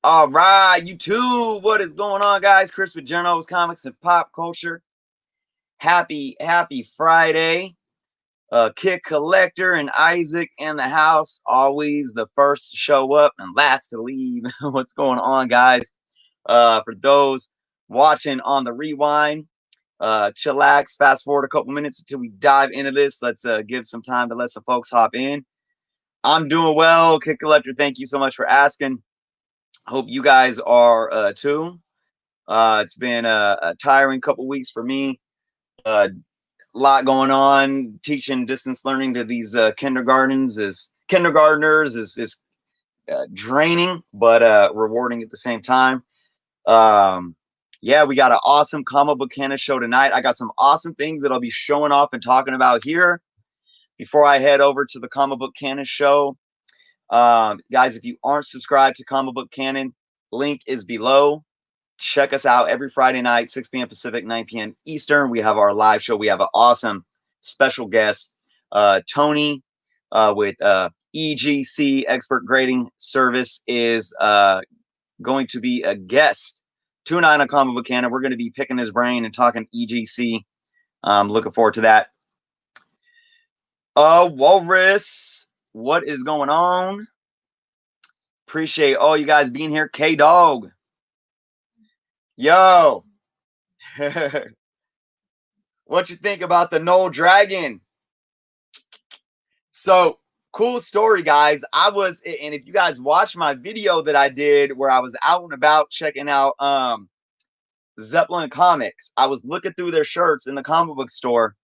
All right, YouTube. What is going on, guys? Chris with Jerno's Comics and Pop Culture. Happy Friday. Kid Collector and Isaac in the house. Always the first to show up and last to leave. What's going on, guys? For those watching on the rewind, chillax, fast forward a couple minutes until we dive into this. Let's give some time to let some folks hop in. I'm doing well, Kid Collector. Thank you so much for asking. Hope you guys are too. It's been a tiring couple weeks for me. A lot going on. Teaching distance learning to these kindergartners is draining, but rewarding at the same time. Yeah, we got an awesome comic book canon show tonight. I got some awesome things that I'll be showing off and talking about here before I head over to the comic book canon show. Guys, if you aren't subscribed to Comic Book Canon, link is below. Check us out every Friday night, 6 p.m. Pacific, 9 p.m. Eastern. We have our live show. We have an awesome special guest, Tony, with EGC Expert Grading Service, is going to be a guest tonight on Comic Book Canon. We're going to be picking his brain and talking EGC. Looking forward to that. Walrus, what is going on? Appreciate all you guys being here. K-Dog. Yo. What you think about the Knoll Dragon? So, cool story, guys. And if you guys watch my video that I did where I was out and about checking out Zeppelin Comics, I was looking through their shirts in the comic book store,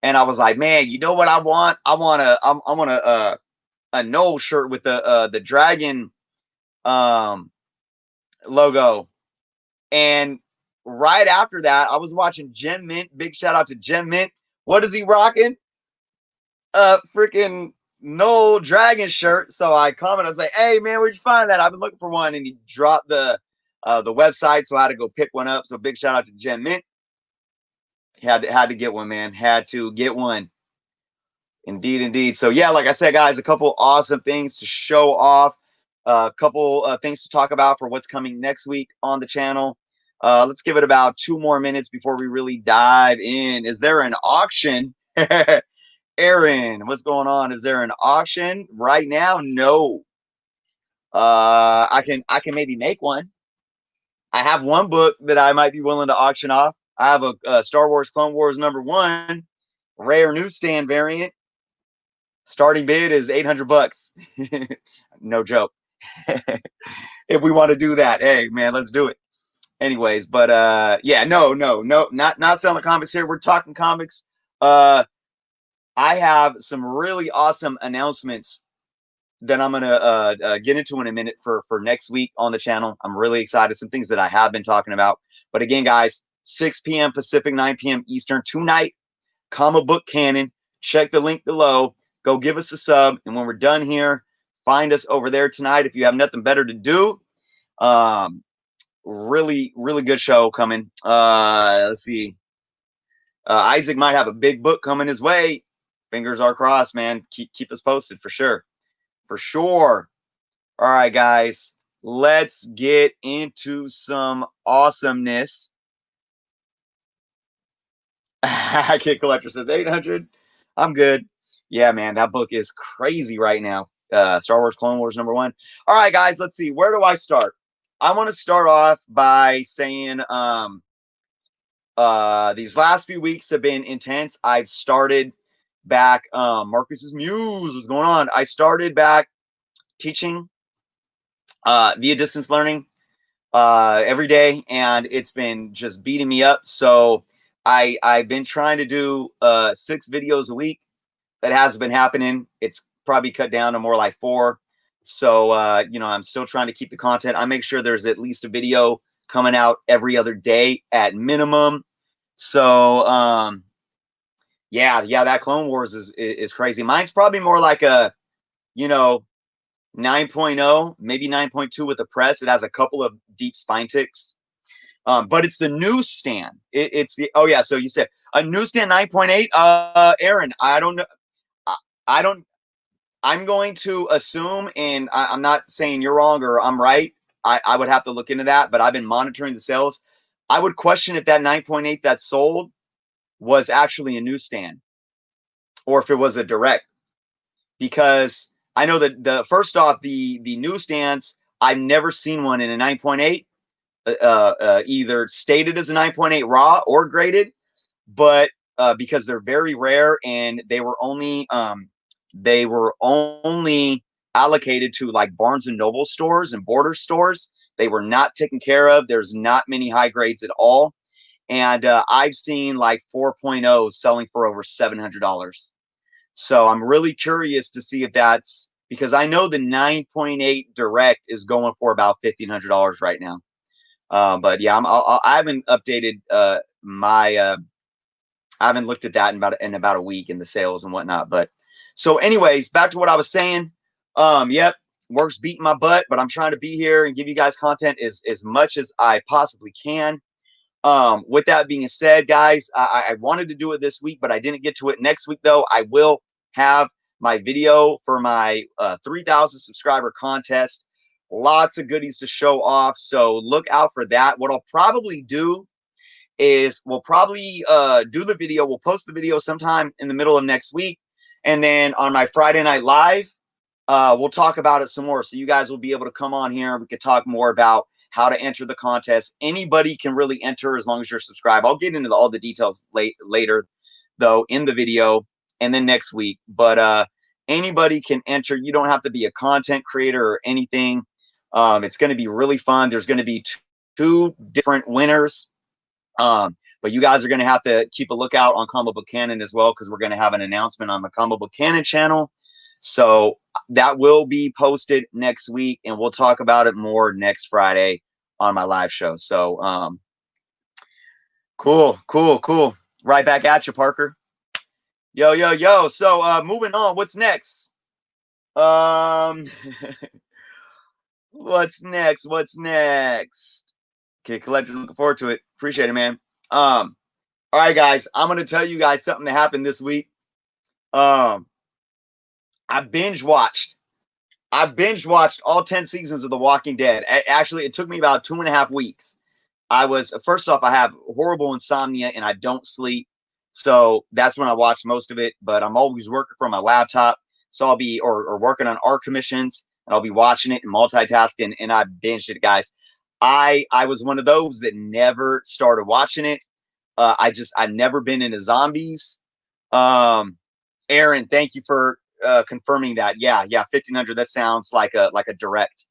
and I was like, man, you know what I want? I want a Knoll shirt with the dragon logo. And right after that, I was watching Gem Mint. Big shout out to Gem Mint. What is he rocking? Freaking Knoll Dragon shirt. So I commented, I was like, hey man, where'd you find that? I've been looking for one. And he dropped the website, so I had to go pick one up. So big shout out to Gem Mint. Had to get one, man. Had to get one. Indeed. So yeah, like I said, guys, a couple awesome things to show off. A couple things to talk about for what's coming next week on the channel. Let's give it about 2 more minutes before we really dive in. Is there an auction? Aaron, what's going on? Is there an auction right now? No. I can maybe make one. I have one book that I might be willing to auction off. I have a Star Wars Clone Wars #1 rare newsstand variant. Starting bid is $800. No joke. If we want to do that, hey man, let's do it. Anyways, but yeah, no, not selling comics here. We're talking comics. I have some really awesome announcements that I'm gonna get into in a minute for next week on the channel. I'm really excited. Some things that I have been talking about. But again, guys, 6 p.m. Pacific, 9 p.m. Eastern tonight. Comic Book Canon. Check the link below. Go give us a sub, and when we're done here, find us over there tonight if you have nothing better to do. Really good show coming. Let's see. Isaac might have a big book coming his way. Fingers are crossed, man. Keep us posted for sure. All right, guys. Let's get into some awesomeness. Kid Collector says 800. I'm good. Yeah, man, that book is crazy right now. Star Wars Clone Wars #1. All right, guys, let's see. Where do I start? I want to start off by saying these last few weeks have been intense. I've started back. Marcus's Muse, what's going on? I started back teaching via distance learning every day, and it's been just beating me up. So I've been trying to do 6 videos a week. That hasn't been happening. It's probably cut down to more like 4. So I'm still trying to keep the content. I make sure there's at least a video coming out every other day at minimum. So yeah, that Clone Wars is crazy. Mine's probably more like a 9.0, maybe 9.2 with the press. It has a couple of deep spine ticks. But it's the newsstand. It's the so you said a newsstand 9.8. Aaron, I don't know. I'm going to assume, and I'm not saying you're wrong or I'm right. I would have to look into that, but I've been monitoring the sales. I would question if that 9.8 that sold was actually a newsstand or if it was a direct, because I know that the first off, the newsstands, I've never seen one in a 9.8, either stated as a 9.8 raw or graded, but because they're very rare and they were only allocated to like Barnes and Noble stores and border stores. They were not taken care of. There's not many high grades at all. And I've seen like 4.0 selling for over $700. So I'm really curious to see if that's because I know the 9.8 direct is going for about $1,500 right now. But yeah, I haven't updated my I haven't looked at that in about a week in the sales and whatnot. But so, anyways, back to what I was saying. Yep, work's beating my butt, but I'm trying to be here and give you guys content as much as I possibly can. With that being said, guys, I wanted to do it this week, but I didn't get to it next week. Though I will have my video for my 3,000 subscriber contest. Lots of goodies to show off, so look out for that. What I'll probably do is we'll probably do the video. We'll post the video sometime in the middle of next week. And then on my Friday Night Live, we'll talk about it some more. So you guys will be able to come on here and we can talk more about how to enter the contest. Anybody can really enter as long as you're subscribed. I'll get into all the details later, though, in the video and then next week. But anybody can enter. You don't have to be a content creator or anything. It's going to be really fun. There's going to be two different winners. But you guys are going to have to keep a lookout on Comic Book Canon as well, because we're going to have an announcement on the Comic Book Canon channel. So that will be posted next week, and we'll talk about it more next Friday on my live show. So cool. Right back at you, Parker. Yo. So moving on, what's next? What's next? Okay, Collector, looking forward to it. Appreciate it, man. All right, guys, I'm gonna tell you guys something that happened this week. I binge watched all 10 seasons of The Walking Dead. Actually, it took me about 2.5 weeks. First off, I have horrible insomnia and I don't sleep. So that's when I watched most of it, but I'm always working from my laptop. So I'll be, or working on art commissions, and I'll be watching it and multitasking, and I binged it, guys. I was one of those that never started watching it. I've never been into zombies. Aaron, thank you for confirming that. Yeah, 1,500. That sounds like a direct.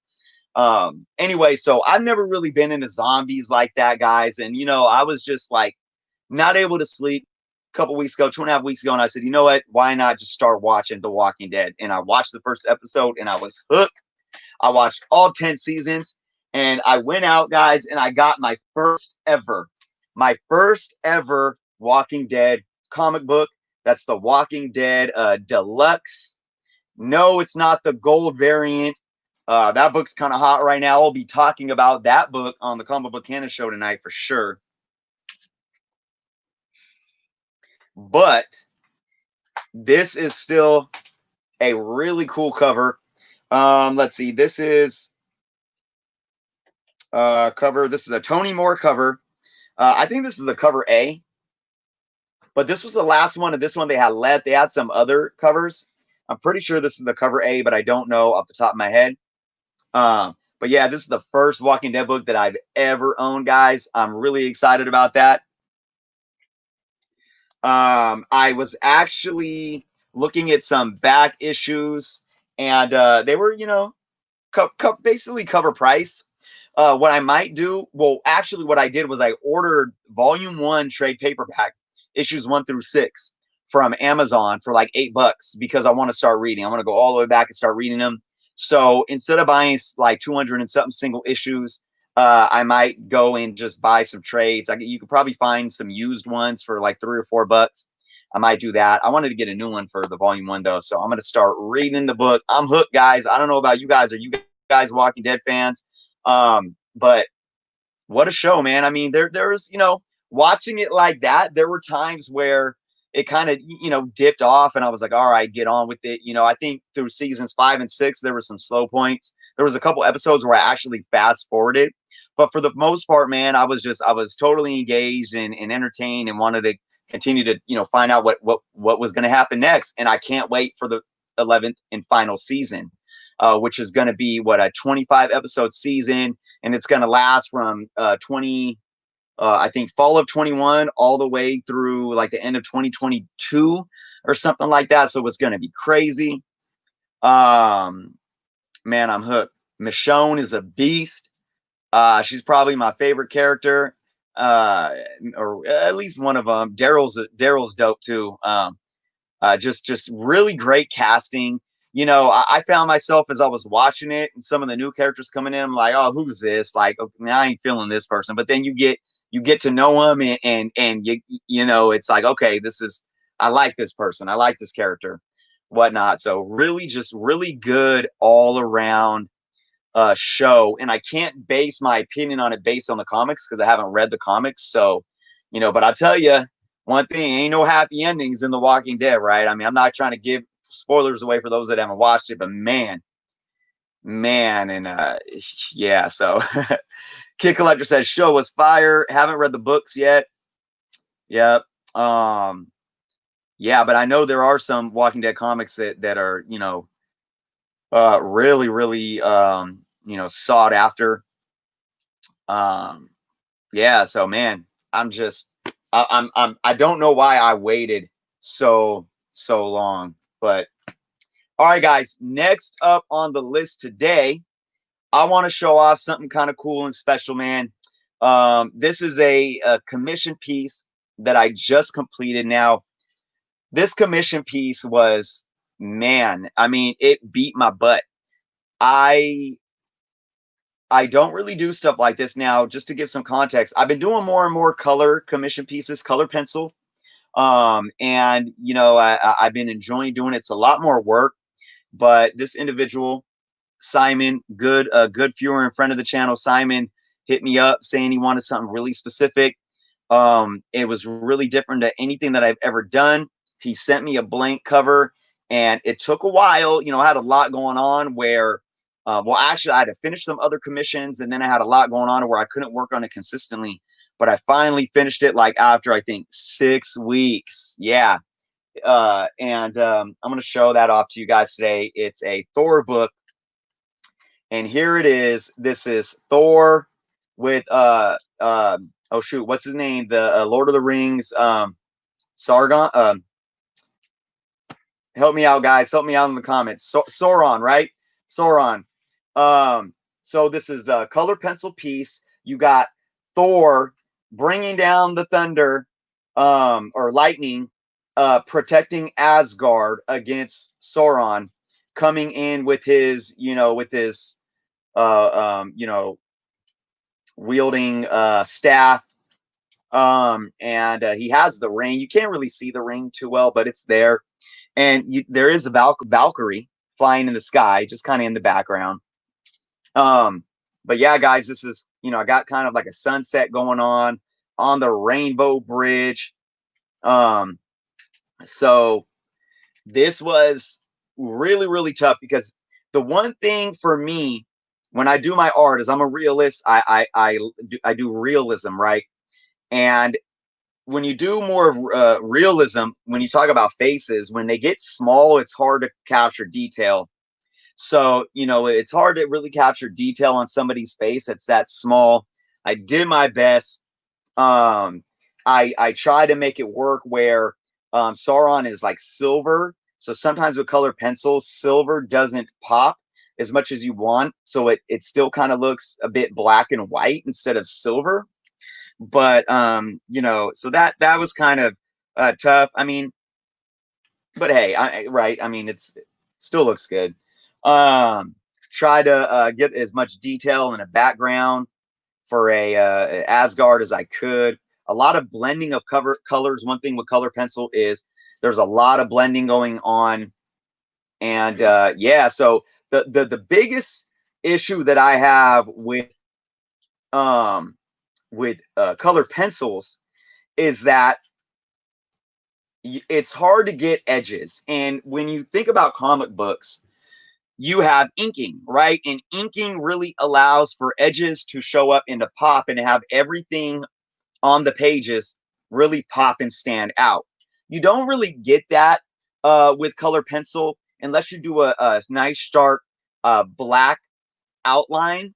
Anyway, so I've never really been into zombies like that, guys. And I was just like not able to sleep a couple weeks ago, 2.5 weeks ago, and I said, you know what? Why not just start watching The Walking Dead? And I watched the first episode, and I was hooked. I watched all 10 seasons, and I went out, guys, and I got my first ever Walking Dead comic book. That's the Walking Dead Deluxe. No, it's not the gold variant. That book's kind of hot right now. I'll be talking about that book on the Comic Book Canon show tonight for sure. But this is still a really cool cover. Let's see. This is cover. This is a Tony Moore cover. I think this is the cover A. But this was the last one, and this one they had some other covers. I'm pretty sure this is the cover A, but I don't know off the top of my head. But yeah, this is the first Walking Dead book that I've ever owned, guys. I'm really excited about that. I was actually looking at some back issues, and they were, basically cover price. What I might do, well, actually, what I did was I ordered Volume 1 trade paperback, issues 1 through 6, from Amazon for like $8 because I want to start reading. I want to go all the way back and start reading them. So instead of buying like 200 and something single issues, I might go and just buy some trades. You could probably find some used ones for like $3 or $4. I might do that. I wanted to get a new one for the Volume 1 though, so I'm going to start reading the book. I'm hooked, guys. I don't know about you guys. Are you guys Walking Dead fans? But what a show, man. I mean, there's, watching it like that, there were times where it kind of, dipped off, and I was like, all right, get on with it. I think through seasons 5 and 6, there were some slow points. There was a couple episodes where I actually fast forwarded, but for the most part, man, I was totally engaged and entertained and wanted to continue to, find out what was going to happen next. And I can't wait for the 11th and final season, which is going to be a 25 episode season, and it's going to last from 20 I think fall of 21 all the way through like the end of 2022 or something like that. So it's going to be crazy. Man, I'm hooked. Michonne is a beast. She's probably my favorite character, or at least one of them. Daryl's dope too. Just really great casting. I found myself as I was watching it, and some of the new characters coming in, I'm like, oh, who's this? Like, okay, I ain't feeling this person. But then you get to know them, and it's like, okay, I like this person, I like this character, whatnot. So really, just really good all around show. And I can't base my opinion on it based on the comics because I haven't read the comics. So, but I'll tell you one thing: ain't no happy endings in The Walking Dead, right? I mean, I'm not trying to give spoilers away for those that haven't watched it, but man, and yeah. So, Kid Collector says show was fire. Haven't read the books yet. Yep. Yeah, but I know there are some Walking Dead comics that are really really sought after. Yeah, so man, I don't know why I waited so long, but all right, guys. Next up on the list today, I want to show off something kind of cool and special, man. This is a commission piece that I just completed. Now, this commission piece was, man, I mean, it beat my butt. I don't really do stuff like this now. Just to give some context, I've been doing more and more color commission pieces, color pencil. And I've been enjoying doing it. It's a lot more work, but this individual, Simon, good viewer and friend of the channel, Simon, hit me up saying he wanted something really specific. It was really different to anything that I've ever done. He sent me a blank cover, and it took a while. I had a lot going on where, well, actually, I had to finish some other commissions, and then I had a lot going on where I couldn't work on it consistently. But I finally finished it like after, I think, 6 weeks. Yeah. And I'm going to show that off to you guys today. It's a Thor book. And here it is. This is Thor with oh shoot, what's his name? The Lord of the Rings, Sargon. Help me out, guys. Help me out in the comments. Sauron, right? Sauron. So this is a color pencil piece. You got Thor bringing down the thunder, or lightning, protecting Asgard against Sauron, coming in with his, wielding staff. And he has the ring. You can't really see the ring too well, but it's there. And there is a Valkyrie flying in the sky, just kind of in the background. But yeah, guys, this is, I got kind of like a sunset going on the Rainbow Bridge. So this was really, really tough because the one thing for me when I do my art is I'm a realist. I do realism, right? And when you do more realism, when you talk about faces, when they get small, it's hard to capture detail. So, it's hard to really capture detail on somebody's face that's that small. I did my best. I try to make it work where Sauron is like silver. So sometimes with color pencils, silver doesn't pop as much as you want. So it still kind of looks a bit black and white instead of silver. But so that was kind of tough. I mean, but hey, right? I mean, it still looks good. Try to get as much detail in a background for a Asgard as I could. A lot of blending of colors. One thing with color pencil is there's a lot of blending going on, and yeah. So the biggest issue that I have with color pencils is that it's hard to get edges. And when you think about comic books, you have inking, right? And inking really allows for edges to show up and to pop and to have everything on the pages really pop and stand out. You don't really get that with color pencil unless you do a nice sharp black outline,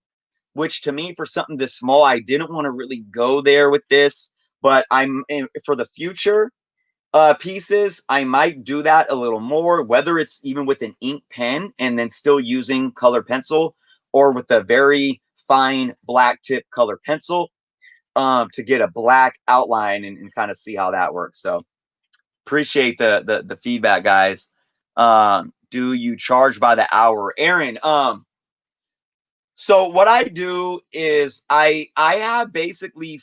which to me, for something this small, I didn't want to really go there with this. But for the future pieces, I might do that a little more, whether it's even with an ink pen and then still using color pencil, or with a very fine black tip color pencil to get a black outline and kind of see how that works. So appreciate the feedback, guys. Do you charge by the hour, Aaron? So what I do is I have basically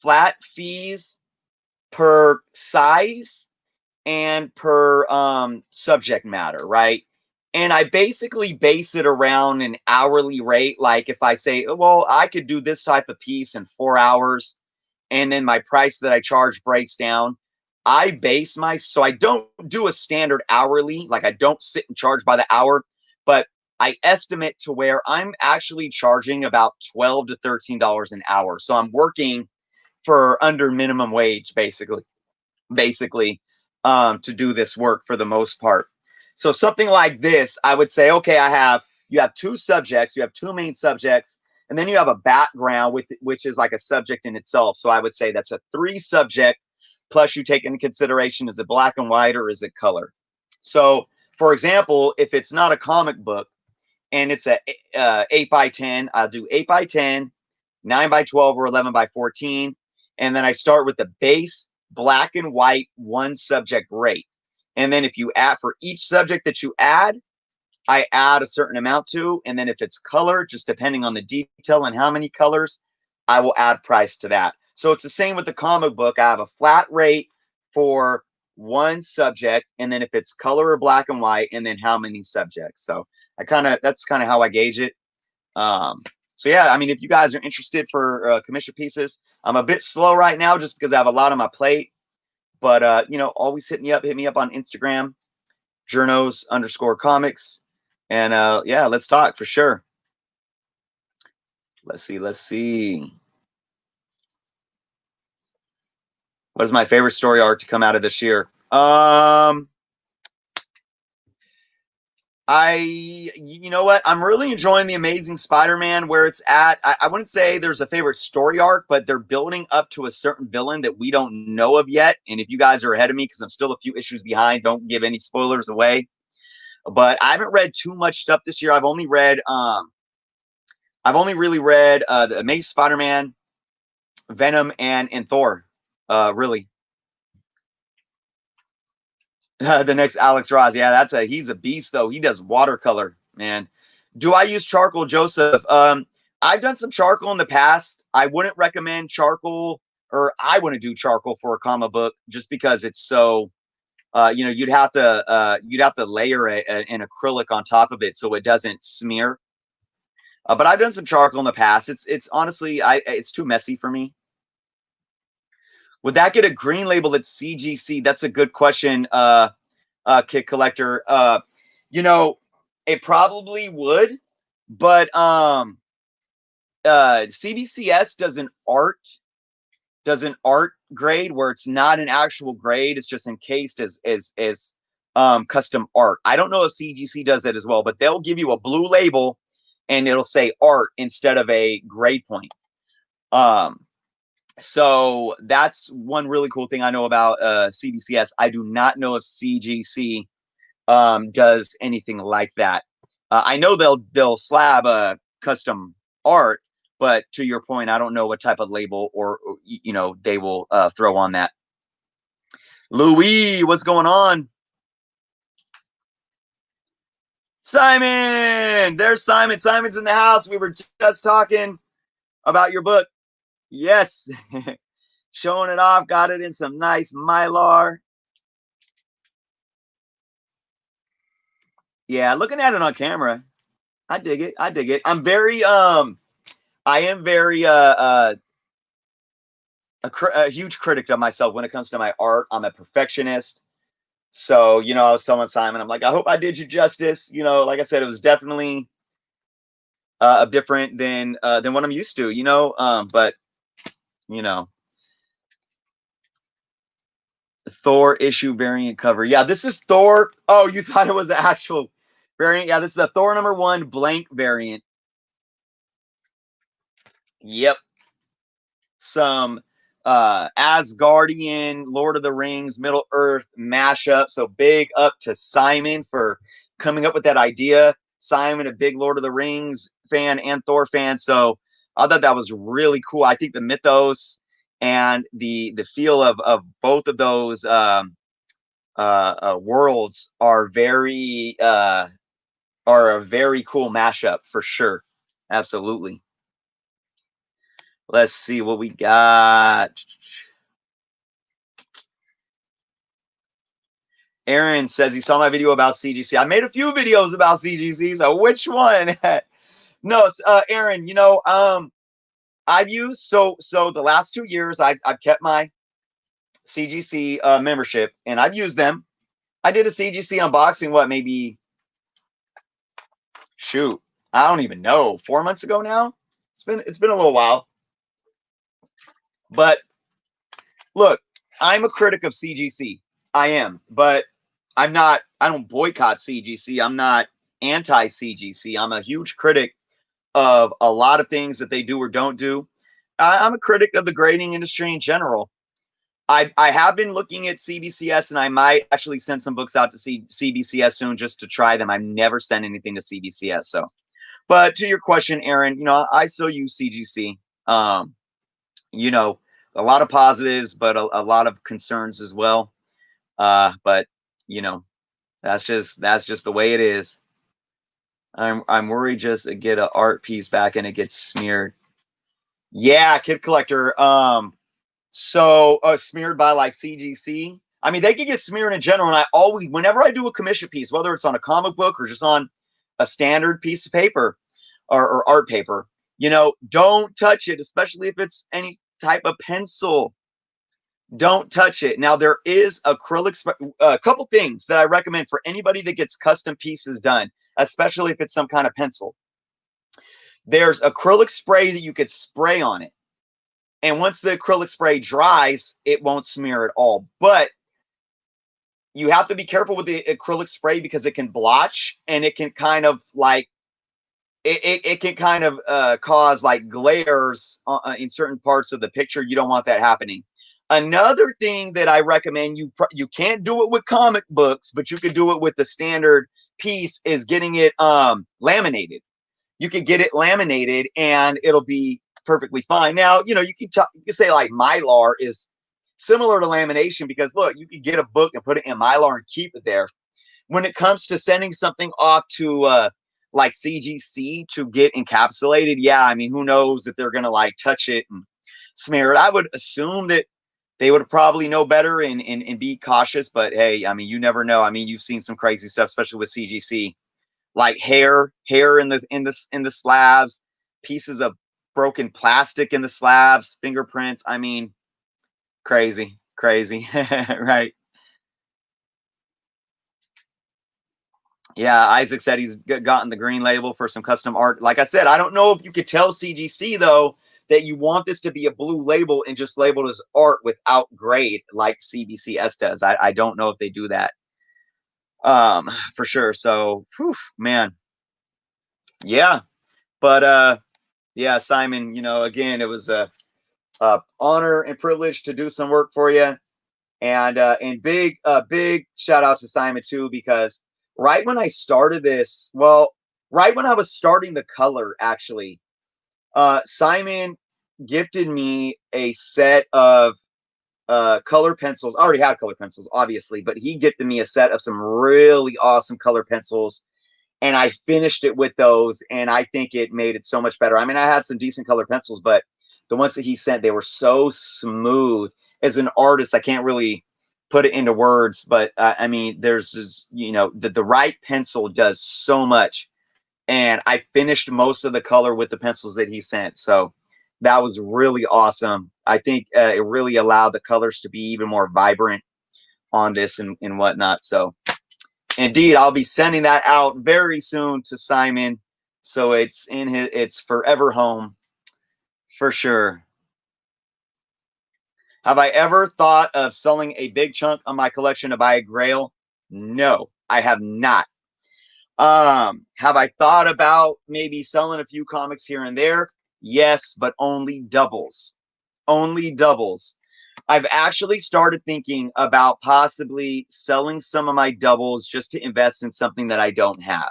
flat fees per size and per subject matter, right? And I basically base it around an hourly rate. Like if I say, well, I could do this type of piece in 4 hours, and then my price that I charge breaks down. So I don't do a standard hourly, like I don't sit and charge by the hour, but I estimate to where I'm actually charging about $12 to $13 an hour. So I'm working for under minimum wage, basically to do this work for the most part. So something like this, I would say, okay, you have two subjects, you have two main subjects, and then you have a background which is like a subject in itself. So I would say that's a 3 subject, plus you take into consideration, is it black and white or is it color? So for example, if it's not a comic book and it's a 8x10, I'll do 8x10, 9x12, or 11x14. And then I start with the base black and white 1 subject rate. And then if you add for each subject that you add, I add a certain amount to. And then if it's color, just depending on the detail and how many colors, I will add price to that. So it's the same with the comic book. I have a flat rate for 1 subject, and then if it's color or black and white, and then how many subjects. So that's kind of how I gauge it. Um, so yeah, I mean, if you guys are interested for commission pieces, I'm a bit slow right now just because I have a lot on my plate. But always hit me up on Instagram, Jernos_comics, and yeah, let's talk for sure. Let's see. What is my favorite story arc to come out of this year? You know what? I'm really enjoying the Amazing Spider-Man where it's at. I wouldn't say there's a favorite story arc, but they're building up to a certain villain that we don't know of yet. And if you guys are ahead of me, because I'm still a few issues behind, don't give any spoilers away. But I haven't read too much stuff this year. I've only really read the Amazing Spider-Man, Venom, and Thor. Really. The next Alex Ross. Yeah, he's a beast though. He does watercolor, man. Do I use charcoal, Joseph? I've done some charcoal in the past. I wouldn't recommend charcoal, or I wouldn't do charcoal for a comic book just because it's so you'd have to layer an acrylic on top of it so it doesn't smear. But I've done some charcoal in the past. It's honestly it's too messy for me. Would that get a green label at CGC? That's a good question, Kit Collector. It probably would, but CBCS does an art grade where it's not an actual grade. It's just encased as custom art. I don't know if CGC does that as well, but they'll give you a blue label and it'll say art instead of a grade point. So that's one really cool thing I know about CBCS. I do not know if CGC does anything like that. I know they'll slab a custom art, but to your point, I don't know what type of label or they will throw on that. Louis, what's going on? Simon, there's Simon. Simon's in the house. We were just talking about your book. Yes. Showing it off. Got it in some nice Mylar. Yeah, looking at it on camera. I dig it. I am very a huge critic of myself when it comes to my art. I'm a perfectionist. So, you know, I was telling Simon, I'm like, I hope I did you justice. You know, like I said, it was definitely different than what I'm used to, you know. But you know, Thor issue variant cover. Yeah, this is Thor. Oh, you thought it was the actual variant? Yeah, this is a Thor #1 blank variant. Yep. Some Asgardian, Lord of the Rings, Middle Earth mashup. So big up to Simon for coming up with that idea. Simon, a big Lord of the Rings fan and Thor fan. So I thought that was really cool. I think the mythos and the feel of both of those worlds are a very cool mashup for sure. Absolutely. Let's see what we got. Aaron says he saw my video about CGC. I made a few videos about CGC, so which one? No, Aaron, you know, I've used so the last 2 years I've kept my CGC membership and I've used them. I did a CGC unboxing, what, maybe shoot, I don't even know, 4 months ago now. It's been a little while. But look, I'm a critic of CGC. I am, but I don't boycott CGC. I'm not anti CGC. I'm a huge critic of a lot of things that they do or don't do. I'm a critic of the grading industry in general. I have been looking at CBCS and I might actually send some books out to CBCS soon just to try them. I've never sent anything to CBCS. So, but to your question, Aaron, you know, I still use CGC. You know, a lot of positives, but a lot of concerns as well. But you know, that's just the way it is. I'm worried just to get an art piece back and it gets smeared. Yeah, Kid Collector. So smeared by like CGC. I mean, they can get smeared in general. And I always, whenever I do a commission piece, whether it's on a comic book or just on a standard piece of paper or art paper, you know, don't touch it, especially if it's any type of pencil. Don't touch it. Now, there is acrylic, a couple things that I recommend for anybody that gets custom pieces done, especially if it's some kind of pencil. There's acrylic spray that you could spray on it. And once the acrylic spray dries, it won't smear at all. But you have to be careful with the acrylic spray because it can blotch and it can kind of like, it can kind of cause like glares in certain parts of the picture. You don't want that happening. Another thing that I recommend, you can't do it with comic books, but you can do it with the standard piece, is getting it laminated. You can get it laminated and it'll be perfectly fine. Now, you know, you can say like Mylar is similar to lamination because look, you can get a book and put it in Mylar and keep it there. When it comes to sending something off to like CGC to get encapsulated, yeah, I mean, who knows if they're gonna like touch it and smear it. I would assume that they would probably know better and be cautious, but hey, I mean, you never know. I mean, you've seen some crazy stuff, especially with CGC, like hair in the slabs, pieces of broken plastic in the slabs, fingerprints. I mean, crazy, crazy, right? Yeah, Isaac said he's gotten the green label for some custom art. Like I said, I don't know if you could tell CGC though that you want this to be a blue label and just labeled as art without grade like CBCS does. I don't know if they do that for sure. So, whew, man, yeah. But yeah, Simon, you know, again, it was a honor and privilege to do some work for you. And big shout out to Simon too, because right when I started this, well, right when I was starting the color, actually, Simon gifted me a set of color pencils. I already had color pencils, obviously, but he gifted me a set of some really awesome color pencils. And I finished it with those, and I think it made it so much better. I mean, I had some decent color pencils, but the ones that he sent, they were so smooth. As an artist, I can't really put it into words, but I mean, there's this, you know, the right pencil does so much. And I finished most of the color with the pencils that he sent. So That was really awesome. I think it really allowed the colors to be even more vibrant on this and whatnot. So indeed, I'll be sending that out very soon to Simon. So it's forever home for sure. Have I ever thought of selling a big chunk of my collection to buy a grail? No, I have not. Have I thought about maybe selling a few comics here and there? Yes, but only doubles. Only doubles. I've actually started thinking about possibly selling some of my doubles just to invest in something that I don't have.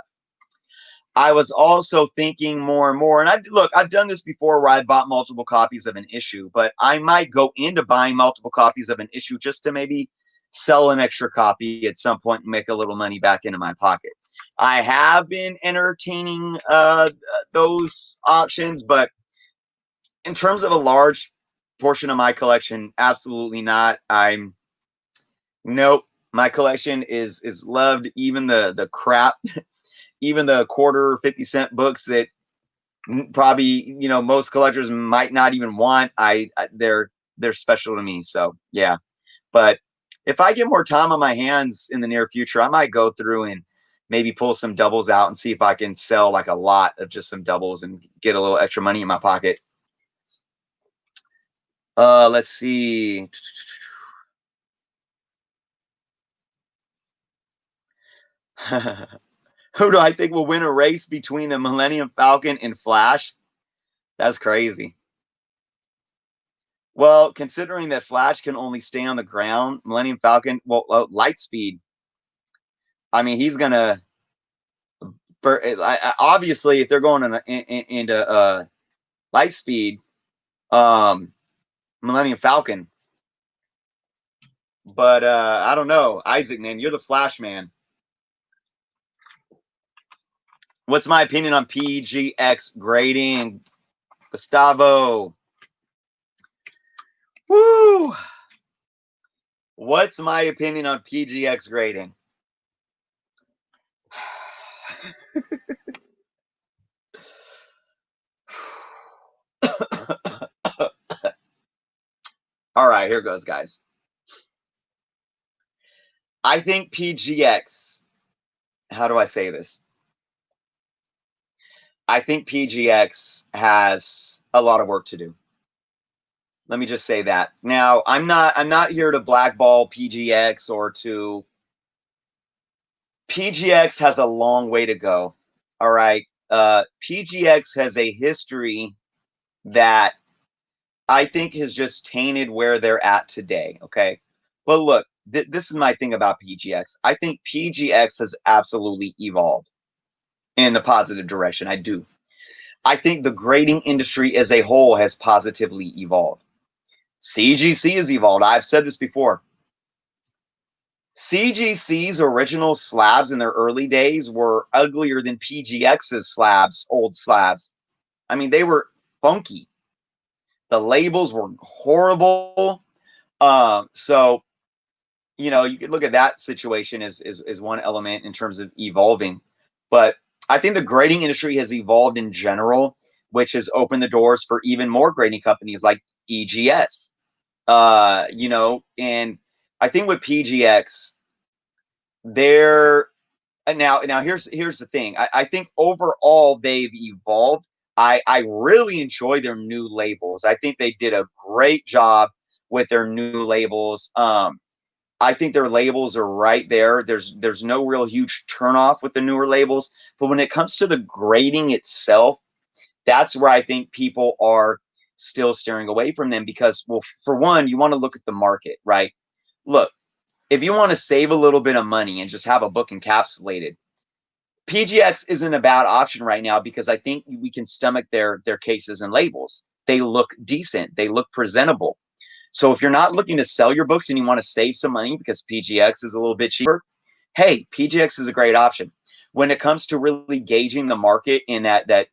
I was also thinking more and more, and I've done this before where I bought multiple copies of an issue, but I might go into buying multiple copies of an issue just to maybe sell an extra copy at some point and make a little money back into my pocket. I have been entertaining those options, but in terms of a large portion of my collection, absolutely not. Nope. My collection is loved. Even the crap, even the quarter 50-cent books that probably most collectors might not even want. They're special to me. So yeah, but if I get more time on my hands in the near future, I might go through and maybe pull some doubles out and see if I can sell like a lot of just some doubles and get a little extra money in my pocket. Let's see. Who do I think will win a race between the Millennium Falcon and Flash? That's crazy. Well, considering that Flash can only stay on the ground, Millennium Falcon, well, light speed. I mean, he's gonna. Obviously, if they're going into light speed, um, Millennium Falcon. But I don't know, Isaac, man, you're the Flash man. What's my opinion on PGX grading, Gustavo? Woo! What's my opinion on PGX grading? All right, here goes, guys. I think PGX, how do I say this? I think PGX has a lot of work to do. Let me just say that. Now, I'm not here to blackball PGX or to PGX has a long way to go. All right. PGX has a history that I think has just tainted where they're at today. Okay. But look, this is my thing about PGX. I think PGX has absolutely evolved in the positive direction. I do. I think the grading industry as a whole has positively evolved. CGC has evolved. I've said this before. CGC's original slabs in their early days were uglier than PGX's slabs, old slabs. I mean, they were funky. The labels were horrible. So you could look at that situation as one element in terms of evolving. But I think the grading industry has evolved in general, which has opened the doors for even more grading companies like EGS. And I think with PGX, they're now here's the thing. I think overall they've evolved. I really enjoy their new labels. I think they did a great job with their new labels. I think their labels are right there. There's no real huge turnoff with the newer labels. But when it comes to the grading itself, that's where I think people are still steering away from them because, well, for one, you want to look at the market, right? Look, if you want to save a little bit of money and just have a book encapsulated, PGX isn't a bad option right now because I think we can stomach their cases and labels. They look decent. They look presentable. So if you're not looking to sell your books and you want to save some money because PGX is a little bit cheaper, hey, PGX is a great option. When it comes to really gauging the market in that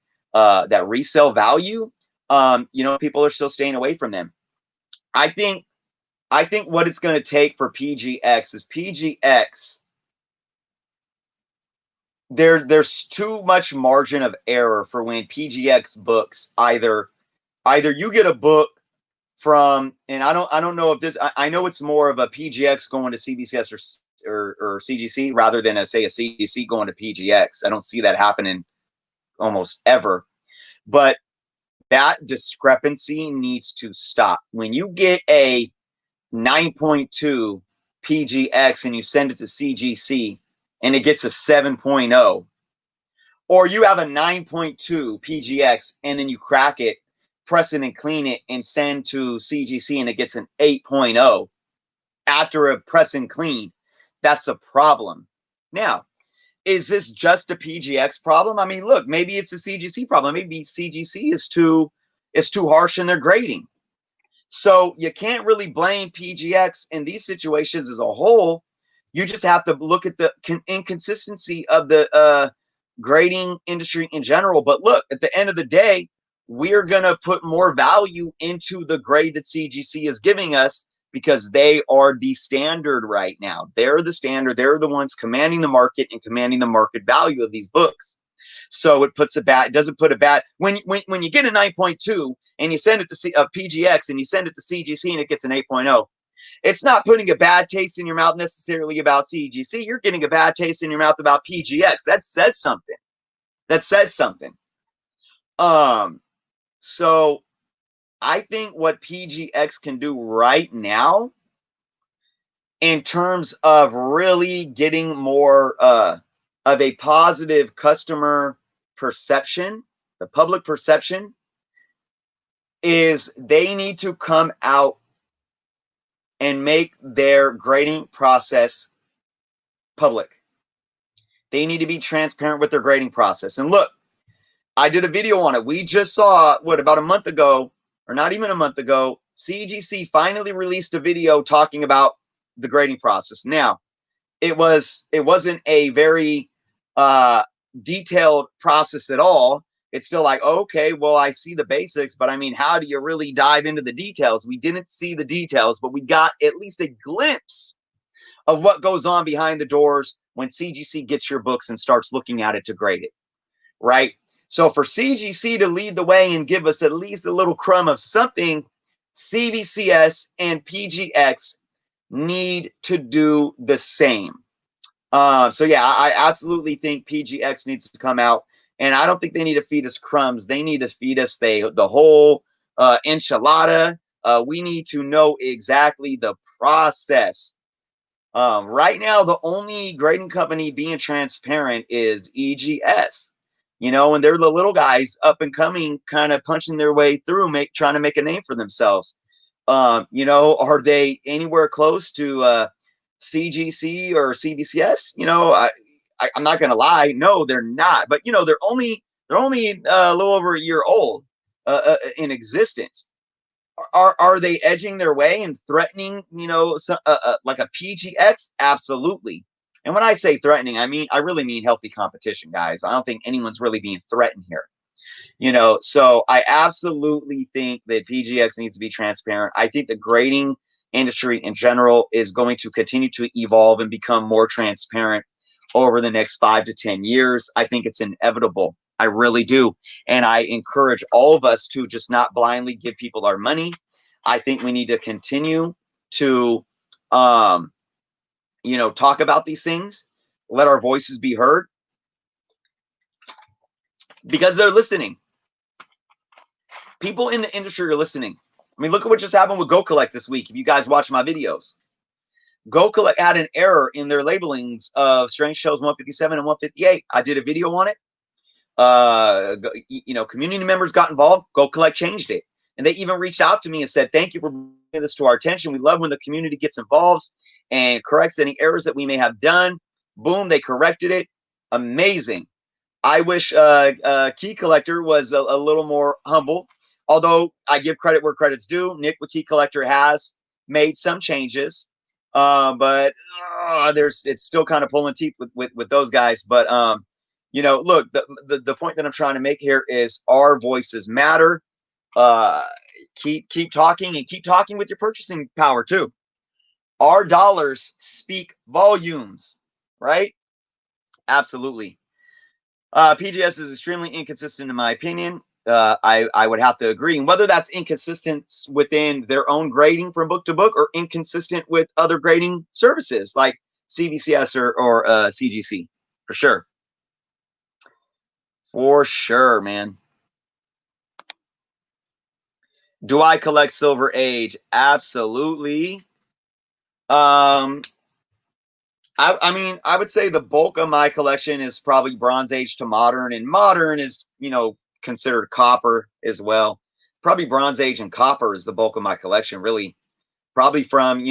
resale value, people are still staying away from them. I think what it's going to take for PGX is PGX. There's too much margin of error for when PGX books either Either you get a book from, and I don't know if this, I know it's more of a PGX going to CBCS or CGC rather than say a CGC going to PGX. I don't see that happening almost ever, but that discrepancy needs to stop. When you get a 9.2 PGX and you send it to CGC and it gets a 7.0, or you have a 9.2 PGX and then you crack it, press it and clean it and send to CGC and it gets an 8.0 after a press and clean, that's a problem. Now, is this just a PGX problem? I mean, look, maybe it's a CGC problem. Maybe CGC is too harsh in their grading. So you can't really blame PGX in these situations as a whole. You just have to look at the inconsistency of the grading industry in general. But look, at the end of the day, we're going to put more value into the grade that CGC is giving us because they are the standard right now. They're the standard. They're the ones commanding the market and commanding the market value of these books. So it doesn't put a bad, when you get a 9.2 and you send it to a PGX and you send it to CGC and it gets an 8.0, it's not putting a bad taste in your mouth necessarily about CGC. You're getting a bad taste in your mouth about PGX. That says something. That says something. So I think what PGX can do right now in terms of really getting more of a positive customer perception, the public perception, is they need to come out and make their grading process public. They need to be transparent with their grading process. And look, I did a video on it. We just saw, about a month ago, or not even a month ago, CGC finally released a video talking about the grading process. Now, it wasn't a very detailed process at all. It's still like, okay, well, I see the basics, but I mean, how do you really dive into the details? We didn't see the details, but we got at least a glimpse of what goes on behind the doors when CGC gets your books and starts looking at it to grade it, right? So for CGC to lead the way and give us at least a little crumb of something, CBCS and PGX need to do the same. So yeah, I absolutely think PGX needs to come out, and I don't think they need to feed us crumbs. They need to feed us the whole enchilada. We need to know exactly the process. Right now, the only grading company being transparent is EGS. And they're the little guys up and coming, kind of punching their way through, trying to make a name for themselves. Are they anywhere close to CGC or CBCS? I'm not gonna lie, no, they're not. But they're only a little over a year old in existence. Are they edging their way and threatening, like a PGX? Absolutely. And when I say threatening, I really mean healthy competition, guys. I don't think anyone's really being threatened here. So I absolutely think that PGX needs to be transparent. I think the grading industry in general is going to continue to evolve and become more transparent over the next 5 to 10 years. I think it's inevitable. I really do. And I encourage all of us to just not blindly give people our money. I think we need to continue to, talk about these things, let our voices be heard, because they're listening. People in the industry are listening. Look at what just happened with Go Collect this week. If you guys watch my videos, Go Collect had an error in their labelings of Strange Shows 157 and 158. I did a video on it. Community members got involved. Go Collect changed it. And they even reached out to me and said, thank you for bringing this to our attention. We love when the community gets involved and corrects any errors that we may have done. Boom, they corrected it. Amazing. I wish Key Collector was a little more humble. Although I give credit where credit's due. Nick with Key Collector has made some changes. But it's still kind of pulling teeth with those guys. But look, the point that I'm trying to make here is our voices matter. Keep talking, and keep talking with your purchasing power too. Our dollars speak volumes, right? Absolutely. PGS is extremely inconsistent in my opinion. I would have to agree. And whether that's inconsistent within their own grading from book to book or inconsistent with other grading services like CBCS or CGC, for sure. For sure, man. Do I collect Silver Age? Absolutely. I mean, I would say the bulk of my collection is probably Bronze Age to modern, and modern is, considered copper as well. Probably Bronze Age and copper is the bulk of my collection, really. Probably from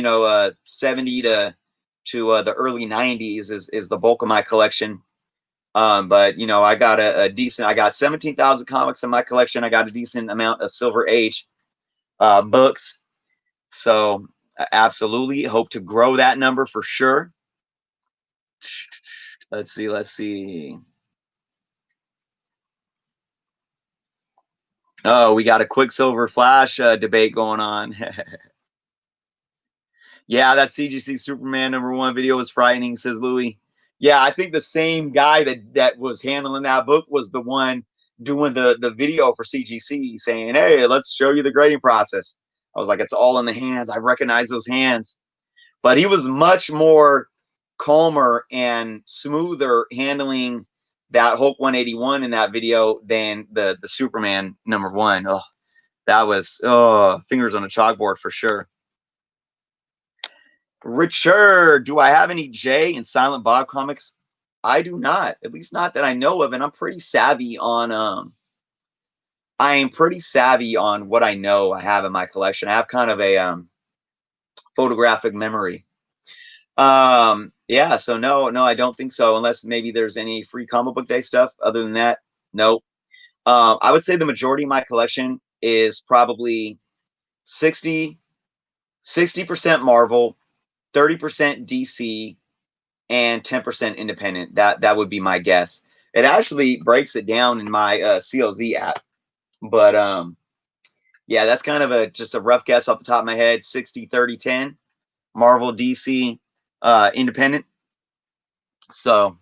70 to the early 90s is the bulk of my collection. But I got a decent. I got 17,000 comics in my collection. I got a decent amount of Silver Age books. So absolutely hope to grow that number for sure. Let's see. Oh, we got a Quicksilver Flash debate going on. Yeah, that CGC Superman #1 video was frightening, says Louis. Yeah, I think the same guy that was handling that book was the one doing the video for CGC saying, hey, let's show you the grading process. I was like, it's all in the hands. I recognize those hands. But he was much more calmer and smoother handling that Hulk 181 in that video than the Superman #1. Oh, that was fingers on a chalkboard for sure. Richard, do I have any Jay and Silent Bob comics? I do not, at least not that I know of, and I'm pretty savvy on I am pretty savvy on what I know I have in my collection. I have kind of a photographic memory. Yeah, so no, I don't think so, unless maybe there's any free comic book day stuff. Other than that, nope. I would say the majority of my collection is probably 60% Marvel, 30% DC, and 10% independent. That would be my guess. It actually breaks it down in my CLZ app. But yeah, that's kind of just a rough guess off the top of my head. 60, 30, 10. Marvel, DC, independent. So,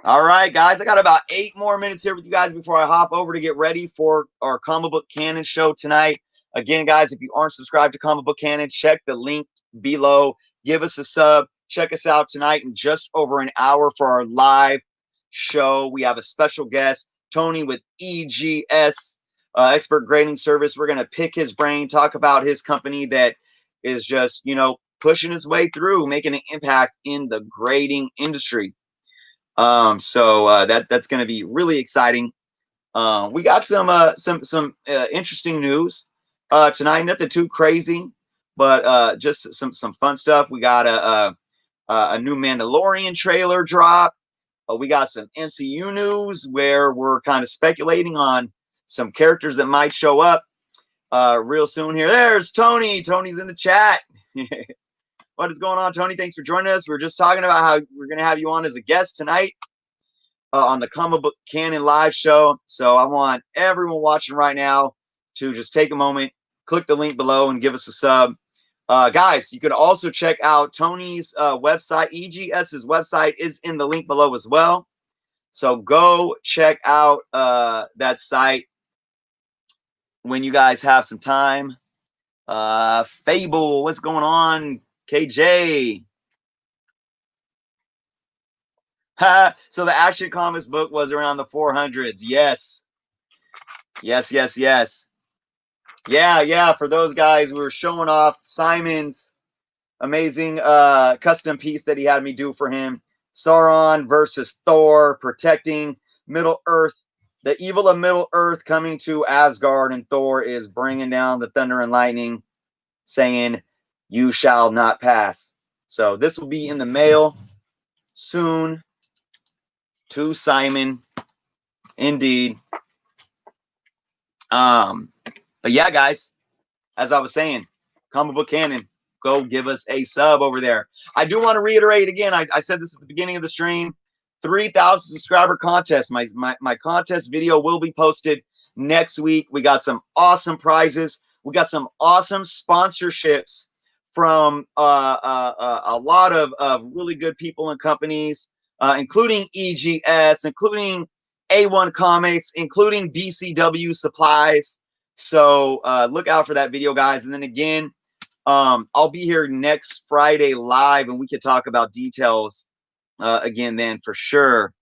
all right, guys, I got about 8 more minutes here with you guys before I hop over to get ready for our Comic Book Canon show tonight. Again, guys, if you aren't subscribed to Comic Book Canon, check the link below. Give us a sub. Check us out tonight in just over an hour for our live show. We have a special guest, Tony with EGS, Expert Grading Service. We're going to pick his brain, talk about his company that is just, pushing his way through, making an impact in the grading industry. So that's going to be really exciting. We got some interesting news tonight. Nothing too crazy, but just some fun stuff. We got a new Mandalorian trailer drop. We got some MCU news where we're kind of speculating on some characters that might show up real soon here. There's Tony. Tony's in the chat. What is going on, Tony? Thanks for joining us. We're just talking about how we're going to have you on as a guest tonight on the Comic Book Canon live show. So I want everyone watching right now to just take a moment, click the link below, and give us a sub. Guys, you can also check out Tony's website. EGS's website is in the link below as well. So go check out that site when you guys have some time. Fable, what's going on? KJ. So the Action Comics book was around the 400s. Yes. Yeah. For those guys, we were showing off Simon's amazing custom piece that he had me do for him. Sauron versus Thor, protecting Middle Earth. The evil of Middle Earth coming to Asgard, and Thor is bringing down the thunder and lightning, saying, "You shall not pass." So this will be in the mail soon to Simon. Indeed. But yeah, guys, as I was saying, Comic Book Canon, go give us a sub over there. I do want to reiterate again, I said this at the beginning of the stream, 3,000 subscriber contest. My contest video will be posted next week. We got some awesome prizes. We got some awesome sponsorships from a lot of really good people and companies, including EGS, including A1 comics, including BCW supplies. So look out for that video, guys. And then again, I'll be here next Friday live, and we could talk about details again then for sure.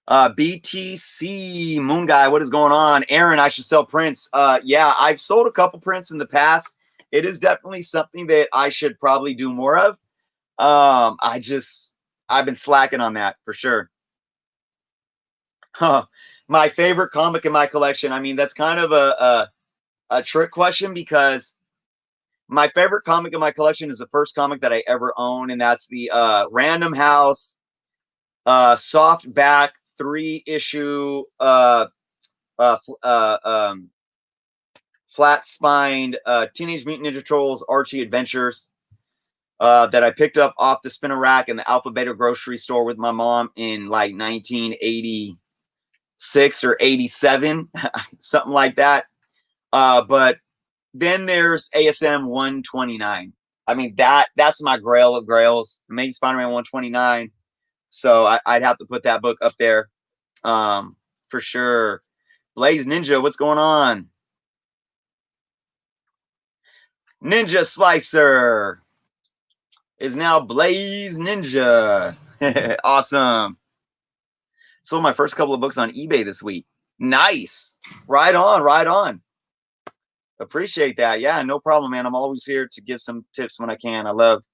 BTC Moon Guy, what is going on? Aaron, I should sell prints. Yeah, I've sold a couple prints in the past. It is definitely something that I should probably do more of. I've been slacking on that for sure. Huh. My favorite comic in my collection. I mean, that's kind of a trick question because my favorite comic in my collection is the first comic that I ever owned, and that's the Random House softback 3-issue flat-spined Teenage Mutant Ninja Turtles Archie Adventures that I picked up off the spinner rack in the Alpha Beta grocery store with my mom in like 1986 or 87, something like that. But then there's ASM 129. I mean, that's my grail of grails. Amazing Spider-Man 129. So I'd have to put that book up there for sure. Blaze Ninja, what's going on? Ninja Slicer is now Blaze Ninja. Awesome. Sold my first couple of books on eBay this week. Nice. Right on, right on. Appreciate that. Yeah, no problem, man. I'm always here to give some tips when I can. I love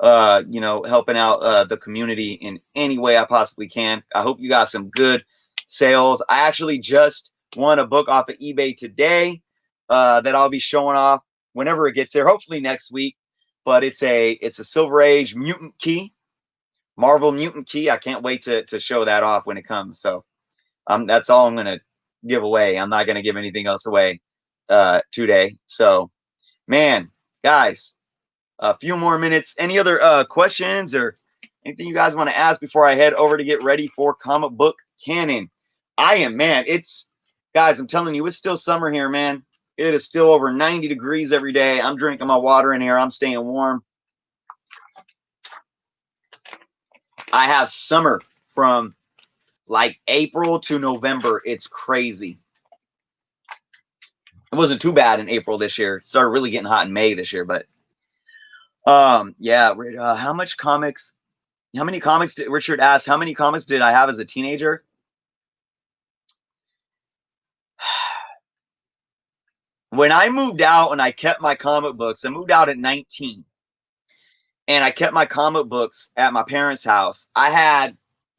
helping out the community in any way I possibly can. I hope you got some good sales. I actually just won a book off of eBay today that I'll be showing off whenever it gets there, hopefully next week. But it's a Silver Age Mutant Key, Marvel Mutant Key. I can't wait to show that off when it comes. So that's all I'm gonna give away. I'm not gonna give anything else away today. So, man, guys, a few more minutes. Any other questions or anything you guys want to ask before I head over to get ready for comic book canon? Guys, I'm telling you, it's still summer here, man. It is still over 90 degrees every day. I'm drinking my water in here. I'm staying warm. I have summer from like April to November. It's crazy. It wasn't too bad in April this year. It started really getting hot in May this year, but yeah. How many comics did Richard ask? How many comics did I have as a teenager? When I moved out and I kept my comic books, I moved out at 19. And I kept my comic books at my parents' house. I'm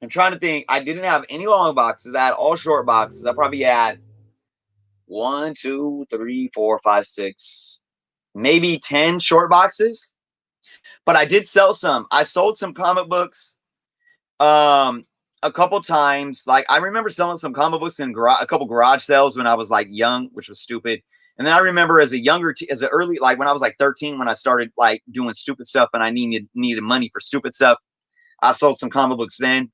trying to think, I didn't have any long boxes. I had all short boxes. I probably had 1, 2, 3, 4, 5, 6, maybe 10 short boxes. But I did sell some. I sold some comic books a couple times. Like, I remember selling some comic books in a couple garage sales when I was like young, which was stupid. And then I remember as an early, like when I was like 13, when I started like doing stupid stuff and I needed money for stupid stuff, I sold some comic books then.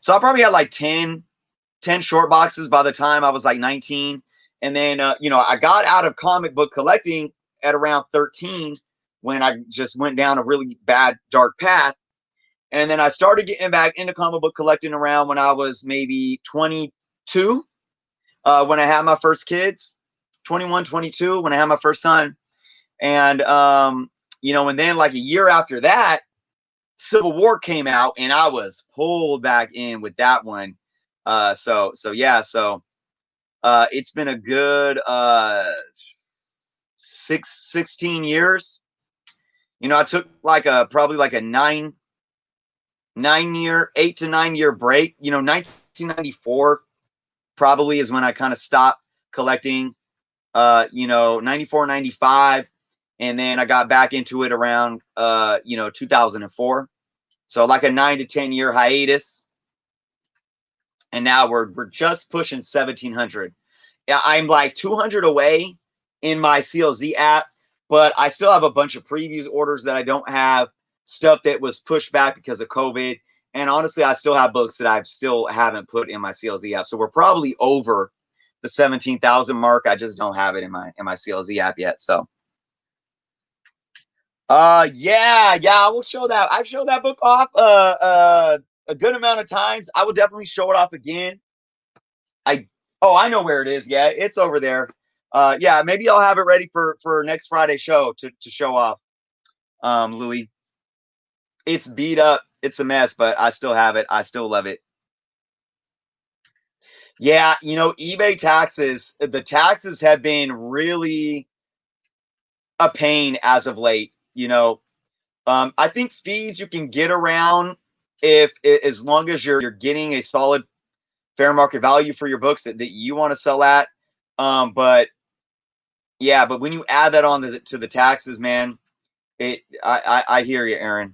So I probably had like 10 short boxes by the time I was like 19. And then, I got out of comic book collecting at around 13 when I just went down a really bad, dark path. And then I started getting back into comic book collecting around when I was maybe 22, when I had my first kids. 21, 22 when I had my first son. And, and then like a year after that, Civil War came out and I was pulled back in with that one. So it's been a good 16 years. I took like probably like a 8 to 9 year break. 1994 probably is when I kind of stopped collecting. 94, 95. And then I got back into it around, 2004. So like a 9 to 10 year hiatus. And now we're just pushing 1,700. I'm like 200 away in my CLZ app, but I still have a bunch of previews orders that I don't have, stuff that was pushed back because of COVID. And honestly, I still have books that I still haven't put in my CLZ app. So we're probably over the 17,000 mark. I just don't have it in my CLZ app yet. So yeah, I will show that. I've showed that book off a good amount of times. I will definitely show it off again. I know where it is. Yeah, it's over there. Yeah, maybe I'll have it ready for next Friday show to show off. Louis, it's beat up. It's a mess, but I still have it. I still love it. Yeah, eBay taxes, the taxes have been really a pain as of late. I think fees you can get around if as long as you're getting a solid fair market value for your books that you want to sell at. But yeah, but when you add that on to the taxes, man, I hear you, Aaron.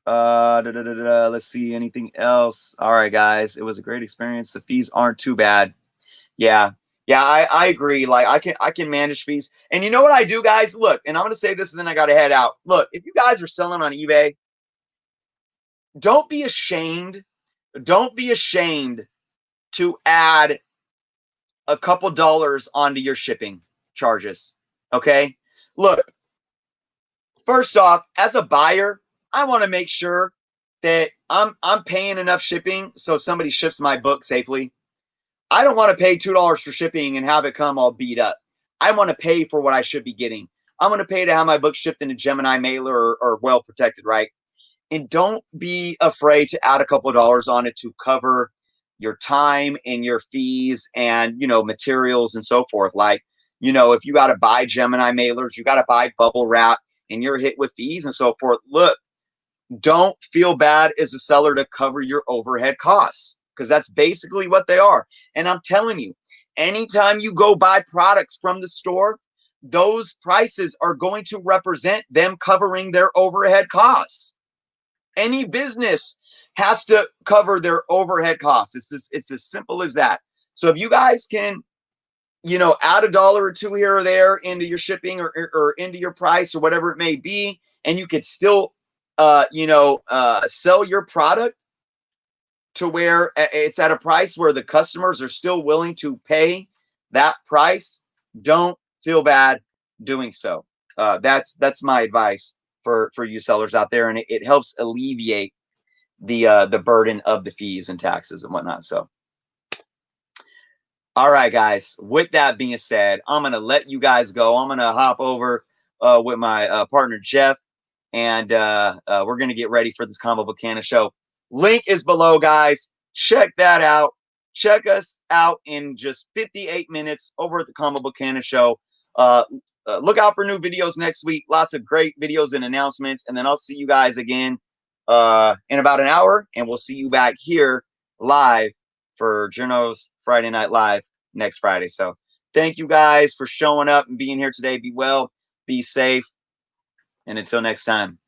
Let's see, anything else? All right, guys, it was a great experience. The fees aren't too bad. Yeah. Yeah, I agree. Like I can manage fees. And you know what I do, guys? Look, and I'm gonna say this and then I gotta head out. Look, if you guys are selling on eBay, don't be ashamed. Don't be ashamed to add a couple dollars onto your shipping charges. Okay? Look, first off, as a buyer, I want to make sure that I'm paying enough shipping so somebody ships my book safely. I don't want to pay $2 for shipping and have it come all beat up. I want to pay for what I should be getting. I'm going to pay to have my book shipped in a Gemini mailer or well protected, right? And don't be afraid to add a couple of dollars on it to cover your time and your fees and materials and so forth. Like, if you got to buy Gemini mailers, you got to buy bubble wrap and you're hit with fees and so forth. Look, don't feel bad as a seller to cover your overhead costs because that's basically what they are. And I'm telling you, anytime you go buy products from the store, those prices are going to represent them covering their overhead costs. Any business has to cover their overhead costs. It's as simple as that. So if you guys can, add a dollar or two here or there into your shipping or into your price or whatever it may be, and you could still, sell your product to where it's at a price where the customers are still willing to pay that price, don't feel bad doing so. That's my advice for you sellers out there, and it helps alleviate the burden of the fees and taxes and whatnot. So, all right, guys. With that being said, I'm gonna let you guys go. I'm gonna hop over with my partner Jeff, and we're gonna get ready for this Combo Buchanan show. Link is below, guys. Check that out. Check us out in just 58 minutes over at the Combo Buchanan show. Uh, look out for new videos next week. Lots of great videos and announcements, and then I'll see you guys again in about an hour, and we'll see you back here live for Jerno's Friday Night Live next Friday. So thank you guys for showing up and being here today. Be well, be safe, and until next time.